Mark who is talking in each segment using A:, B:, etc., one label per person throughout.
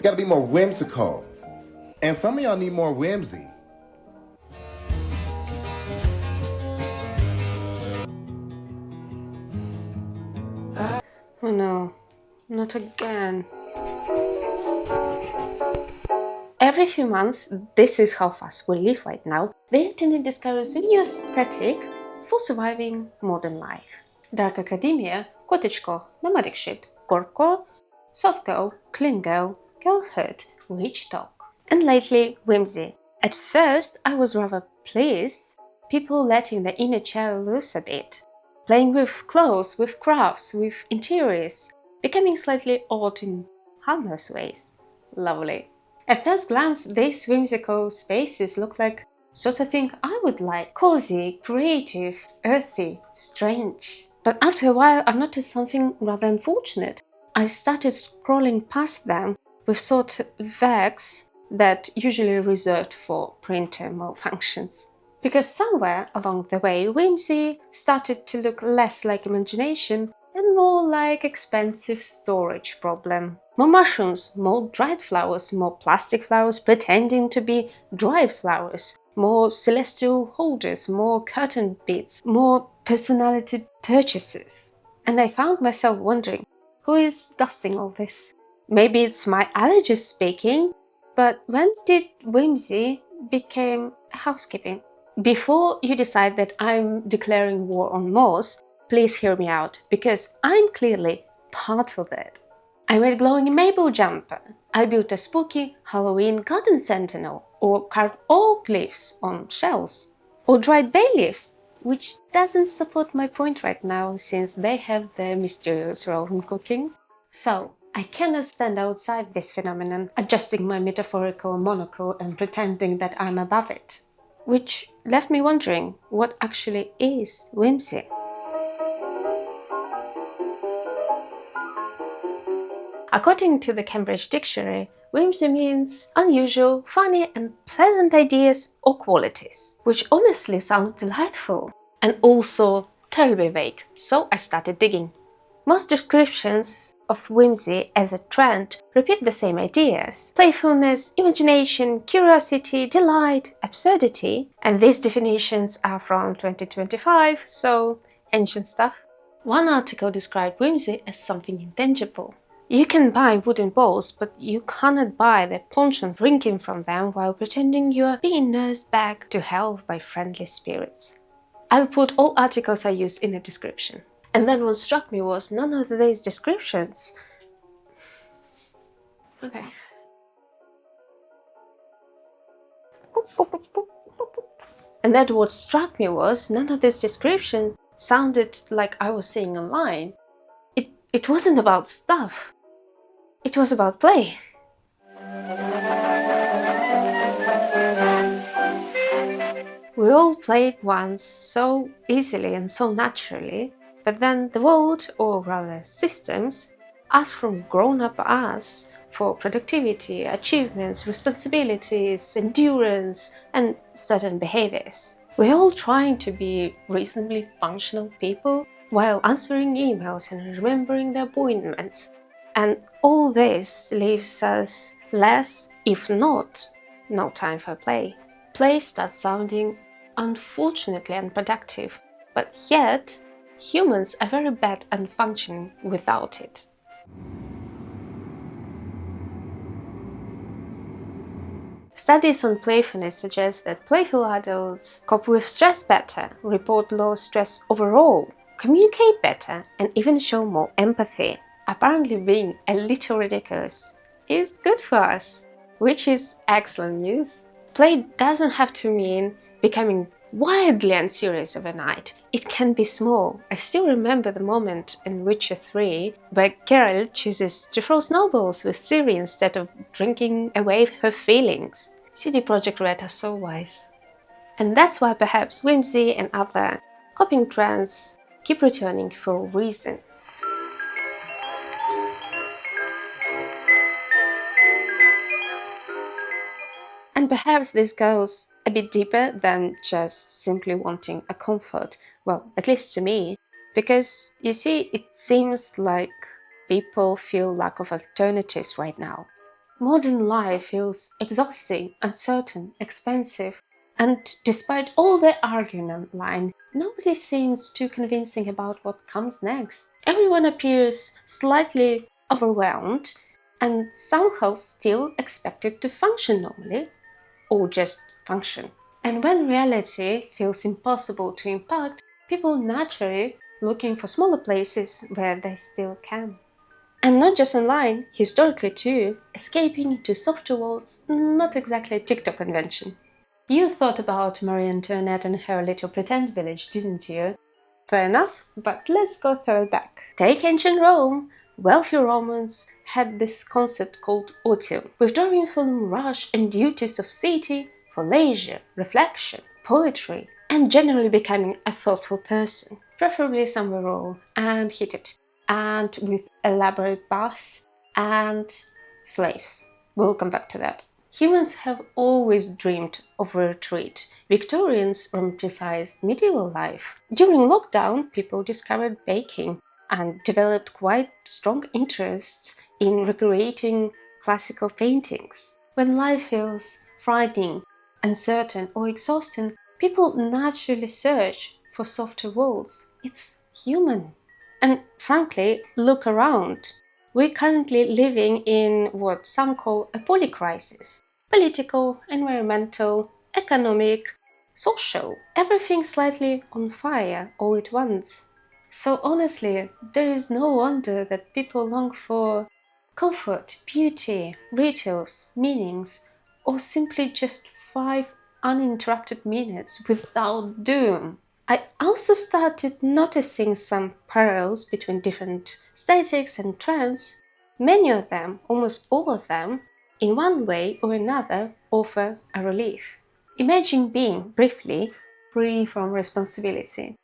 A: Gotta be more whimsical. And some of y'all need more whimsy.
B: Oh no, not again. Every few months, this is how fast we live right now, the internet discovers a new aesthetic for surviving modern life. Dark academia, cottagecore, nomadic shit, corecore, soft girl, clean girl, girlhood, witch talk. And lately, whimsy. At first, I was rather pleased, people letting the inner child loose a bit. Playing with clothes, with crafts, with interiors, becoming slightly odd in harmless ways. Lovely. At first glance, these whimsical spaces look like sort of thing I would like. Cozy, creative, earthy, strange. But after a while, I've noticed something rather unfortunate. I started scrolling past them with sort of vagues that usually reserved for printer malfunctions. Because somewhere along the way, whimsy started to look less like imagination and more like expensive storage problem. More mushrooms, more dried flowers, more plastic flowers pretending to be dried flowers, more celestial holders, more curtain beads, more personality purchases. And I found myself wondering, who is dusting all this? Maybe it's my allergist speaking, but when did whimsy become housekeeping? Before you decide that I'm declaring war on moss, please hear me out, because I'm clearly part of it. I made a glowing maple jumper, I built a spooky Halloween garden sentinel, or carved oak leaves on shells, or dried bay leaves, which doesn't support my point right now since they have their mysterious role in cooking. So, I cannot stand outside this phenomenon, adjusting my metaphorical monocle and pretending that I'm above it. Which left me wondering, what actually is whimsy? According to the Cambridge Dictionary, whimsy means unusual, funny and pleasant ideas or qualities, which honestly sounds delightful and also terribly vague, so I started digging. Most descriptions of whimsy as a trend repeat the same ideas: playfulness, imagination, curiosity, delight, absurdity, and these definitions are from 2025, so ancient stuff. One article described whimsy as something intangible. You can buy wooden balls, but you cannot buy the penchant drinking from them while pretending you are being nursed back to health by friendly spirits. I'll put all articles I used in the description. And then what struck me was none of these descriptions. Okay. And then what struck me was none of this description sounded like I was saying online. It wasn't about stuff. It was about play. We all played once so easily and so naturally, but then the world, or rather systems, ask from grown-up us for productivity, achievements, responsibilities, endurance, and certain behaviors. We're all trying to be reasonably functional people while answering emails and remembering the appointments. And all this leaves us less, if not, no time for play. Play starts sounding unfortunately unproductive, but yet humans are very bad at functioning without it. Studies on playfulness suggest that playful adults cope with stress better, report lower stress overall, communicate better, and even show more empathy. Apparently being a little ridiculous is good for us, which is excellent news. Play doesn't have to mean becoming wildly unserious overnight. It can be small. I still remember the moment in Witcher 3 where Geralt chooses to throw snowballs with Ciri instead of drinking away her feelings. CD Projekt Red are so wise. And that's why perhaps whimsy and other coping trends keep returning for a reason. And perhaps this goes a bit deeper than just simply wanting a comfort, well, at least to me, because you see, it seems like people feel lack of alternatives right now. Modern life feels exhausting, uncertain, expensive, and despite all the arguing online, nobody seems too convincing about what comes next. Everyone appears slightly overwhelmed and somehow still expected to function normally, or just function. And when reality feels impossible to impact, people naturally looking for smaller places where they still can. And not just online, historically too, escaping into softer worlds, not exactly a TikTok invention. You thought about Marie Antoinette and her little pretend village, didn't you? Fair enough, but let's go further back. Take ancient Rome. Wealthy Romans had this concept called otium, withdrawing from the rush and duties of city for leisure, reflection, poetry, and generally becoming a thoughtful person, preferably somewhere rural and heated, and with elaborate baths and slaves. We'll come back to that. Humans have always dreamed of a retreat. Victorians romanticized medieval life. During lockdown, people discovered baking and developed quite strong interests in recreating classical paintings. When life feels frightening, uncertain, or exhausting, people naturally search for softer worlds. It's human. And frankly, look around. We're currently living in what some call a polycrisis. Political, environmental, economic, social, everything slightly on fire all at once. So honestly, there is no wonder that people long for comfort, beauty, rituals, meanings, or simply just 5 uninterrupted minutes without doom. I also started noticing some parallels between different aesthetics and trends. Many of them, almost all of them, in one way or another, offer a relief. Imagine being, briefly, free from responsibility.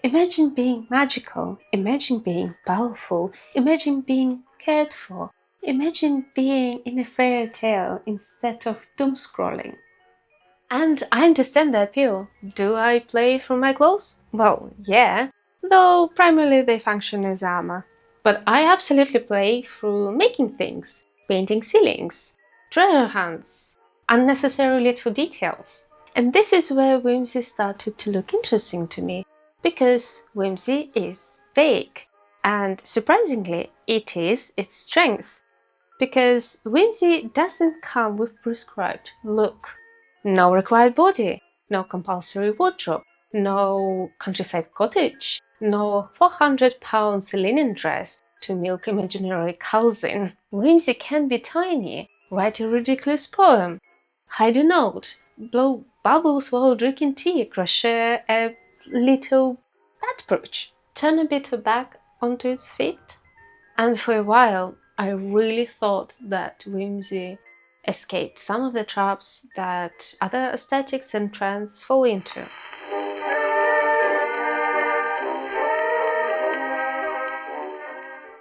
B: Imagine being magical. Imagine being powerful. Imagine being cared for. Imagine being in a fairy tale instead of doom scrolling. And I understand the appeal. Do I play through my clothes? Well, yeah, though primarily they function as armor. But I absolutely play through making things, painting ceilings, treasure hunts, unnecessary little details. And this is where whimsy started to look interesting to me, because whimsy is vague. And surprisingly, it is its strength. Because whimsy doesn't come with prescribed look. No required body, no compulsory wardrobe, no countryside cottage, no 400 pounds linen dress to milk imaginary cows in. Whimsy can be tiny, write a ridiculous poem, hide a note, blow bubbles while drinking tea, crochet a little pet perch, turn a bit of bag onto its feet. And for a while, I really thought that whimsy escaped some of the traps that other aesthetics and trends fall into.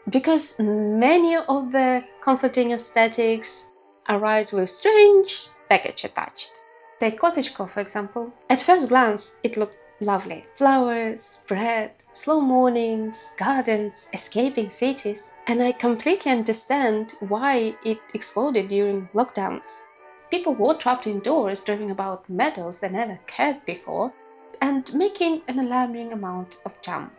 B: Because many of the comforting aesthetics arrive with strange baggage attached. Take cottagecore, for example. At first glance, it looked lovely. Flowers, bread, slow mornings, gardens, escaping cities. And I completely understand why it exploded during lockdowns. People were trapped indoors, dreaming about meadows they never cared before, and making an alarming amount of jam.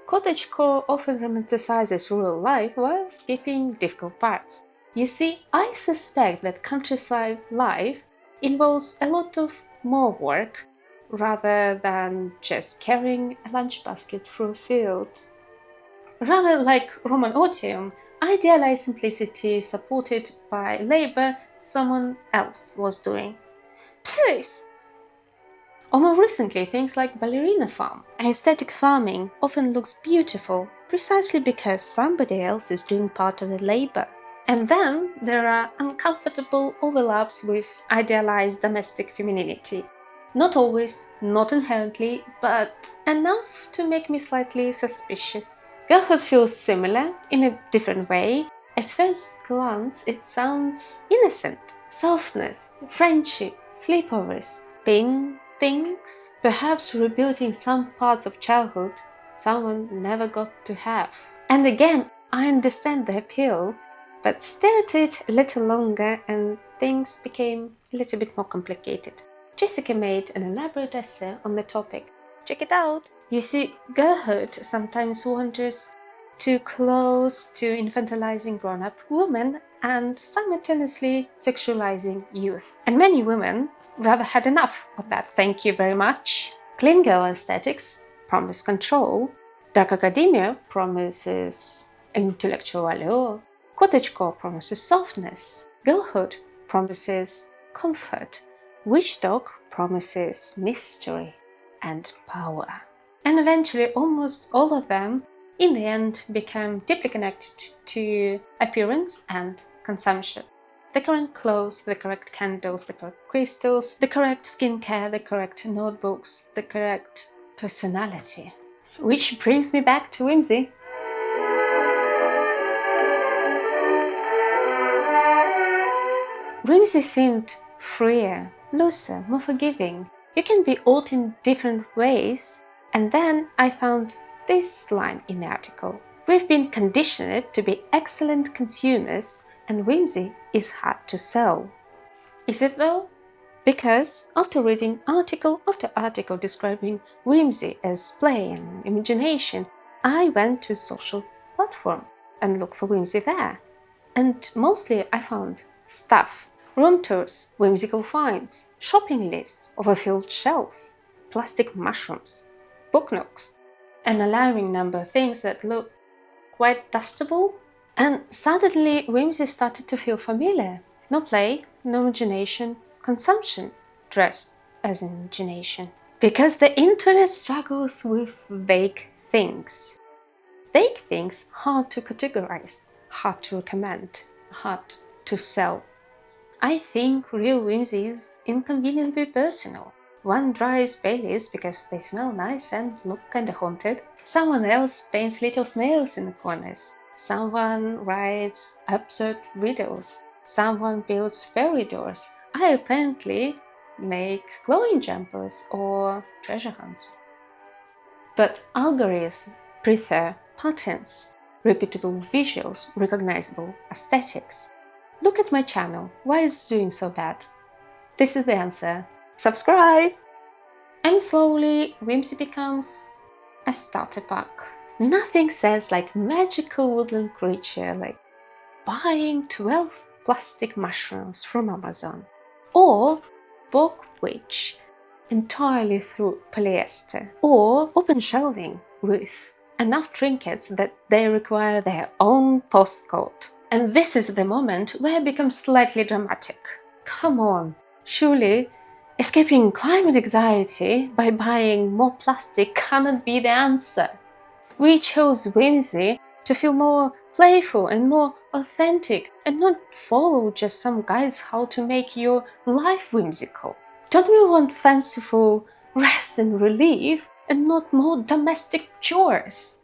B: Cottagecore often romanticizes rural life while skipping difficult parts. You see, I suspect that countryside life involves a lot of more work rather than just carrying a lunch basket through a field. Rather like Roman otium, idealized simplicity supported by labor someone else was doing. Psst! Or more recently, things like ballerina farm. Aesthetic farming often looks beautiful precisely because somebody else is doing part of the labor. And then there are uncomfortable overlaps with idealized domestic femininity. Not always, not inherently, but enough to make me slightly suspicious. Girlhood feels similar in a different way. At first glance, it sounds innocent. Softness, friendship, sleepovers, being things. Perhaps rebuilding some parts of childhood someone never got to have. And again, I understand the appeal, but stared at it a little longer and things became a little bit more complicated. Jessica made an elaborate essay on the topic. Check it out! You see, girlhood sometimes wanders too close to infantilizing grown-up women and simultaneously sexualizing youth. And many women rather had enough of that, thank you very much. Clean girl aesthetics promise control, dark academia promises intellectual allure, cottagecore promises softness, girlhood promises comfort, witch dog promises mystery and power. And eventually almost all of them in the end became deeply connected to appearance and consumption. The correct clothes, the correct candles, the correct crystals, the correct skincare, the correct notebooks, the correct personality. Which brings me back to Whimsy. Whimsy seemed freer, looser, more forgiving. You can be old in different ways, and then I found this line in the article. We've been conditioned to be excellent consumers, and whimsy is hard to sell. Is it though? Because after reading article after article describing whimsy as play and imagination, I went to social platform and looked for whimsy there. And mostly I found stuff, room tours, whimsical finds, shopping lists, overfilled shelves, plastic mushrooms, book nooks, an alarming number of things that look quite dustable. And suddenly whimsy started to feel familiar. No play, no imagination, consumption dressed as imagination. Because the internet struggles with vague things. Vague things hard to categorize, hard to recommend, hard to sell. I think real whimsy is inconveniently personal. One dries Baileys because they smell nice and look kinda haunted. Someone else paints little snails in the corners. Someone writes absurd riddles. Someone builds fairy doors. I apparently make glowing jumpers or treasure hunts. But algorithms prefer patterns, repeatable visuals, recognizable aesthetics. Look at my channel. Why is it doing so bad? This is the answer. Subscribe! And slowly, whimsy becomes a starter pack. Nothing says like magical woodland creature like buying 12 plastic mushrooms from Amazon or book witch entirely through polyester or open shelving with enough trinkets that they require their own postcode. And this is the moment where I become slightly dramatic. Come on, surely escaping climate anxiety by buying more plastic cannot be the answer. We chose whimsy to feel more playful and more authentic and not follow just some guides how to make your life whimsical. Don't we want fanciful rest and relief and not more domestic chores?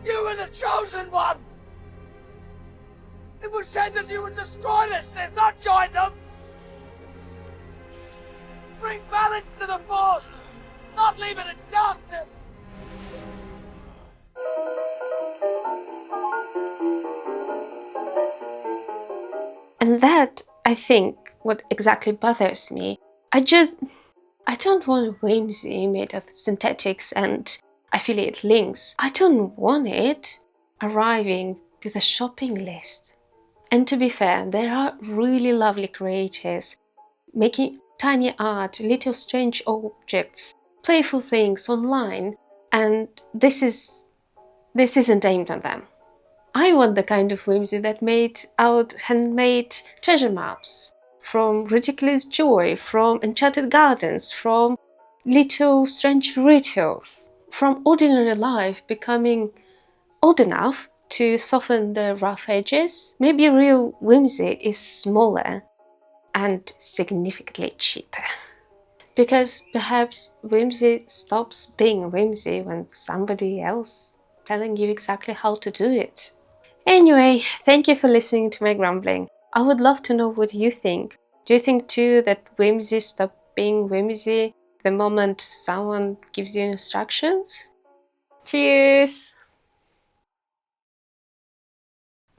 C: You were the chosen one! It was said that you would destroy the Sith, not join them! Bring balance to the Force, not leave it in darkness!
B: And that, I think, what exactly bothers me. I don't want whimsy made of synthetics and affiliate links. I don't want it arriving with a shopping list. And to be fair, there are really lovely creators making tiny art, little strange objects, playful things online, and this isn't aimed at them. I want the kind of whimsy that made out handmade treasure maps, from ridiculous joy, from enchanted gardens, from little strange rituals, from ordinary life becoming old enough to soften the rough edges. Maybe real whimsy is smaller and significantly cheaper. Because perhaps whimsy stops being whimsy when somebody else telling you exactly how to do it. Anyway, thank you for listening to my grumbling. I would love to know what you think. Do you think too that whimsy stops being whimsy the moment someone gives you instructions? Cheers!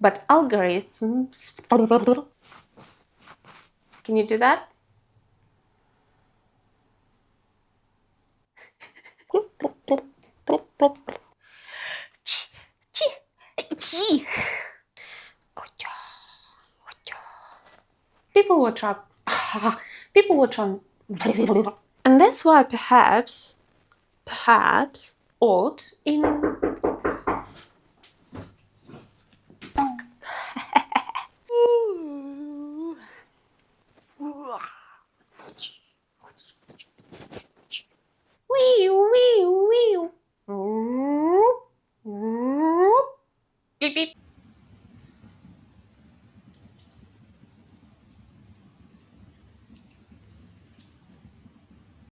B: But algorithms... Can you do that? People were trying... People were trying... And that's why perhaps, old in... Beep, beep.